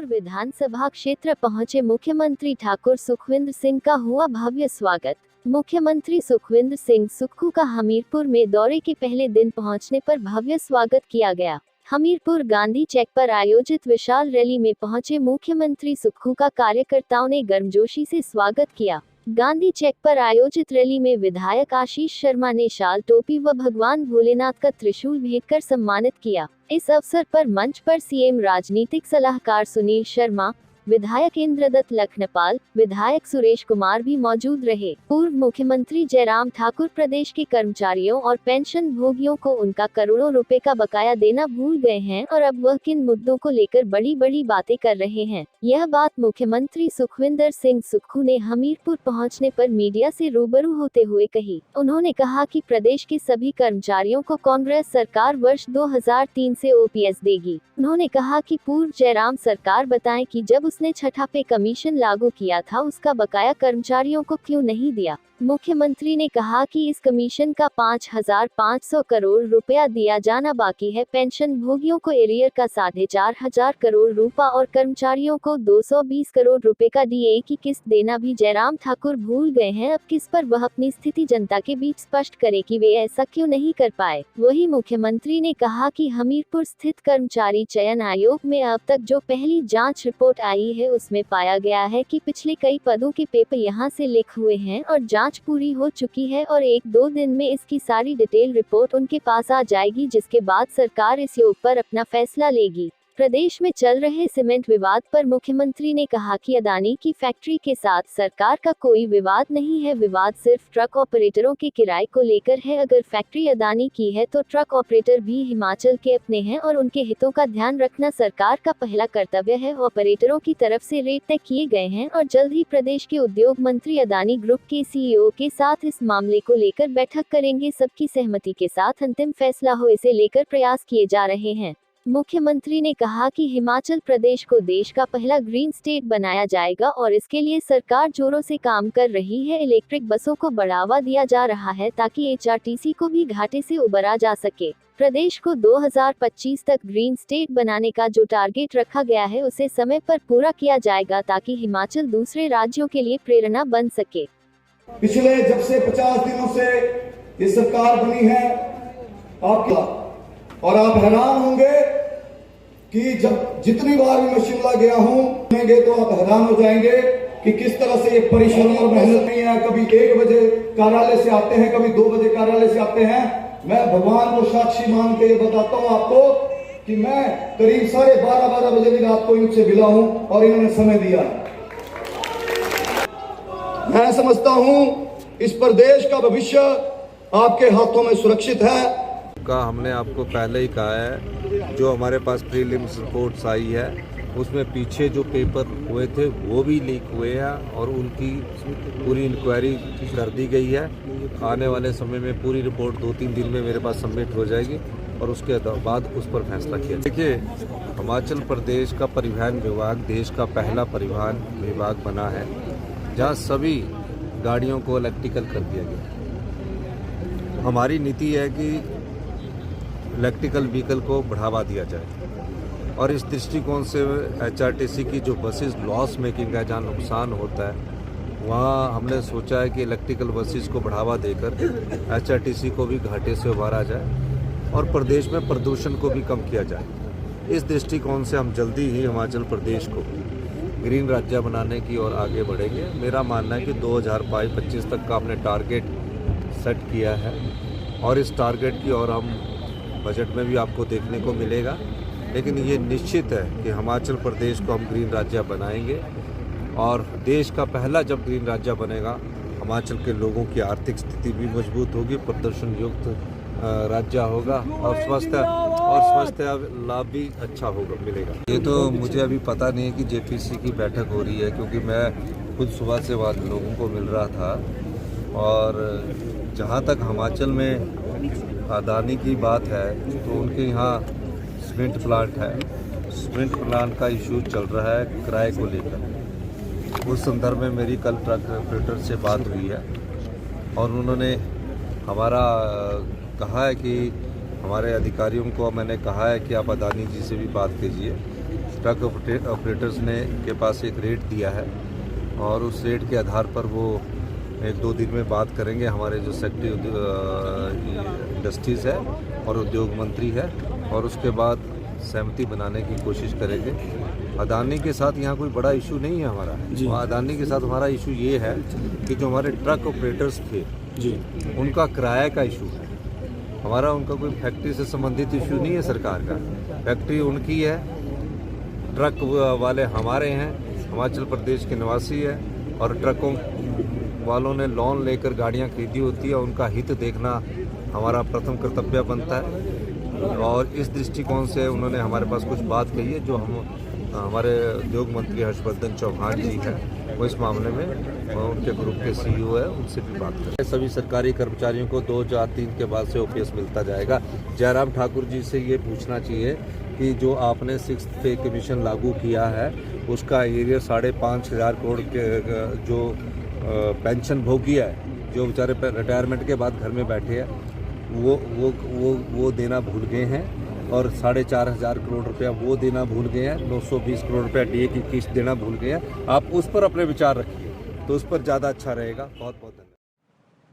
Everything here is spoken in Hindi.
हमीरपुर विधानसभा क्षेत्र पहुंचे मुख्यमंत्री ठाकुर सुखविंदर सिंह का हुआ भव्य स्वागत। मुख्यमंत्री सुखविंदर सिंह सुक्खू का हमीरपुर में दौरे के पहले दिन पहुंचने पर भव्य स्वागत किया गया। हमीरपुर गांधी चौक पर आयोजित विशाल रैली में पहुंचे मुख्यमंत्री सुक्खू का कार्यकर्ताओं ने गर्मजोशी से स्वागत किया। गांधी चौक पर आयोजित रैली में विधायक आशीष शर्मा ने शाल, टोपी व भगवान भोलेनाथ का त्रिशूल भेंट कर सम्मानित किया। इस अवसर पर मंच पर सीएम राजनीतिक सलाहकार सुनील शर्मा, विधायक इंद्रदत्त लखनपाल, विधायक सुरेश कुमार भी मौजूद रहे। पूर्व मुख्यमंत्री जयराम ठाकुर प्रदेश के कर्मचारियों और पेंशन भोगियों को उनका करोड़ों रुपए का बकाया देना भूल गए हैं और अब वह किन मुद्दों को लेकर बड़ी बड़ी बातें कर रहे हैं। यह बात मुख्यमंत्री सुखविंदर सिंह सुक्खू ने हमीरपुर पहुंचने पर मीडिया से रूबरू होते हुए कही। उन्होंने कहा कि प्रदेश के सभी कर्मचारियों को कांग्रेस सरकार वर्ष 2003 से ओपीएस देगी। उन्होंने कहा कि पूर्व जयराम सरकार बताएं कि जब उसने छठा पे कमीशन लागू किया था उसका बकाया कर्मचारियों को क्यों नहीं दिया। मुख्यमंत्री ने कहा कि इस कमीशन का 5,500 करोड़ रुपया दिया जाना बाकी है। पेंशन भोगियों को एरियर का 4,500 करोड़ रुपया और कर्मचारियों को 220 करोड़ रुपए का डीए की किस्त देना भी जयराम ठाकुर भूल गए हैं। अब किस पर वह अपनी स्थिति जनता के बीच स्पष्ट करे कि वे ऐसा क्यों नहीं कर पाए। वही मुख्यमंत्री ने कहा कि हमीरपुर स्थित कर्मचारी चयन आयोग में अब तक जो पहली जाँच रिपोर्ट आई है उसमें पाया गया है कि पिछले कई पदों के पेपर यहाँ से लीक हुए हैं और जाँच पूरी हो चुकी है और 1-2 दिन में इसकी सारी डिटेल रिपोर्ट उनके पास आ जाएगी, जिसके बाद सरकार इस योग पर अपना फैसला लेगी। प्रदेश में चल रहे सीमेंट विवाद पर मुख्यमंत्री ने कहा कि अदानी की फैक्ट्री के साथ सरकार का कोई विवाद नहीं है। विवाद सिर्फ ट्रक ऑपरेटरों के किराए को लेकर है। अगर फैक्ट्री अदानी की है तो ट्रक ऑपरेटर भी हिमाचल के अपने हैं और उनके हितों का ध्यान रखना सरकार का पहला कर्तव्य है। ऑपरेटरों की तरफ से रेट तय किए गए हैं और जल्द ही प्रदेश के उद्योग मंत्री अदानी ग्रुप के सीईओ के साथ इस मामले को लेकर बैठक करेंगे। सबकी सहमति के साथ अंतिम फैसला हो, इसे लेकर प्रयास किए जा रहे हैं। मुख्यमंत्री ने कहा कि हिमाचल प्रदेश को देश का पहला ग्रीन स्टेट बनाया जाएगा और इसके लिए सरकार जोरों से काम कर रही है। इलेक्ट्रिक बसों को बढ़ावा दिया जा रहा है ताकि एचआरटीसी को भी घाटे से उबरा जा सके। प्रदेश को 2025 तक ग्रीन स्टेट बनाने का जो टारगेट रखा गया है उसे समय पर पूरा किया जाएगा ताकि हिमाचल दूसरे राज्यों के लिए प्रेरणा बन सके। पिछले जब से 50 दिनों से ये सरकार बनी है आपका, और आप हैरान होंगे कि जब जितनी बार भी मैं शिमला गया हूं तो आप हैरान हो जाएंगे कि किस तरह से ये परेशानी और मेहनत नहीं है। कभी 1 बजे कार्यालय से आते हैं, कभी 2 बजे कार्यालय से आते हैं। मैं भगवान को साक्षी मान के ये बताता हूं आपको कि मैं करीब 12:30 बजे भी रात को इनसे मिला हूं और इन्होंने समय दिया। मैं समझता हूं इस प्रदेश का भविष्य आपके हाथों में सुरक्षित है। का हमने आपको पहले ही कहा है, जो हमारे पास प्रीलिम्स रिपोर्ट्स आई है उसमें पीछे जो पेपर हुए थे वो भी लीक हुए हैं और उनकी पूरी इंक्वायरी कर दी गई है। आने वाले समय में पूरी रिपोर्ट 2-3 दिन में मेरे पास सबमिट हो जाएगी और उसके बाद उस पर फैसला किया। देखिए, हिमाचल प्रदेश का परिवहन विभाग देश का पहला परिवहन विभाग बना है जहाँ सभी गाड़ियों को इलेक्ट्रिकल कर दिया गया। हमारी नीति है कि इलेक्ट्रिकल व्हीकल को बढ़ावा दिया जाए और इस दृष्टिकोण से एचआरटीसी की जो बसेस लॉस मेकिंग है, जहाँ नुकसान होता है, वहाँ हमने सोचा है कि इलेक्ट्रिकल बसेस को बढ़ावा देकर एचआरटीसी को भी घाटे से उबारा जाए और प्रदेश में प्रदूषण को भी कम किया जाए। इस दृष्टिकोण से हम जल्दी ही हिमाचल प्रदेश को ग्रीन राज्य बनाने की ओर आगे बढ़ेंगे। मेरा मानना है कि 2025 तक का हमने टारगेट सेट किया है और इस टारगेट की ओर हम बजट में भी आपको देखने को मिलेगा। लेकिन ये निश्चित है कि हिमाचल प्रदेश को हम ग्रीन राज्य बनाएंगे और देश का पहला जब ग्रीन राज्य बनेगा, हिमाचल के लोगों की आर्थिक स्थिति भी मजबूत होगी, प्रदर्शन युक्त राज्य होगा और स्वास्थ्य लाभ भी अच्छा होगा मिलेगा। ये तो मुझे अभी पता नहीं है कि जेपीसी की बैठक हो रही है, क्योंकि मैं खुद सुबह से बाद लोगों को मिल रहा था और जहाँ तक हिमाचल में अदानी की बात है तो उनके यहाँ सीमेंट प्लांट है। सीमेंट प्लांट का इशू चल रहा है किराए को लेकर। उस संदर्भ में मेरी कल ट्रक ऑपरेटर से बात हुई है और उन्होंने हमारा कहा है कि हमारे अधिकारियों को मैंने कहा है कि आप अदानी जी से भी बात कीजिए ट्रक ऑपरेटर्स ने के पास एक रेट दिया है और उस रेट के आधार पर वो 1-2 दिन में बात करेंगे। हमारे जो सेक्रेटरी इंडस्ट्रीज़ है और उद्योग मंत्री है और उसके बाद सहमति बनाने की कोशिश करेंगे। अदानी के साथ यहाँ कोई बड़ा इशू नहीं है हमारा। अदानी के साथ हमारा इशू ये है कि जो हमारे ट्रक ऑपरेटर्स थे उनका किराए का इशू है। हमारा उनका कोई फैक्ट्री से संबंधित इशू नहीं है सरकार का। फैक्ट्री उनकी है, ट्रक वाले हमारे हैं, हिमाचल प्रदेश के निवासी है और ट्रकों वालों ने लोन लेकर गाड़ियां खरीदी होती है। उनका हित देखना हमारा प्रथम कर्तव्य बनता है और इस दृष्टिकोण से उन्होंने हमारे पास कुछ बात कही है जो हमारे उद्योग मंत्री हर्षवर्धन चौहान जी हैं, वो इस मामले में उनके ग्रुप के CEO है, उनसे भी बात करें। सभी सरकारी कर्मचारियों को 2-4-3 के बाद से OPS मिलता जाएगा। जयराम ठाकुर जी से ये पूछना चाहिए कि जो आपने 6th पे कमीशन लागू किया है उसका एरियर 5,500 करोड़ के जो पेंशन भोगी है, जो बेचारे रिटायरमेंट के बाद घर में बैठे हैं, वो देना भूल गए हैं और 4,500 करोड़ रुपया वो देना भूल गए हैं। 920 करोड़ रुपया DA की किस्त देना भूल गए हैं। आप उस पर अपने विचार रखिए तो उस पर ज़्यादा अच्छा रहेगा। बहुत बहुत धन्यवाद।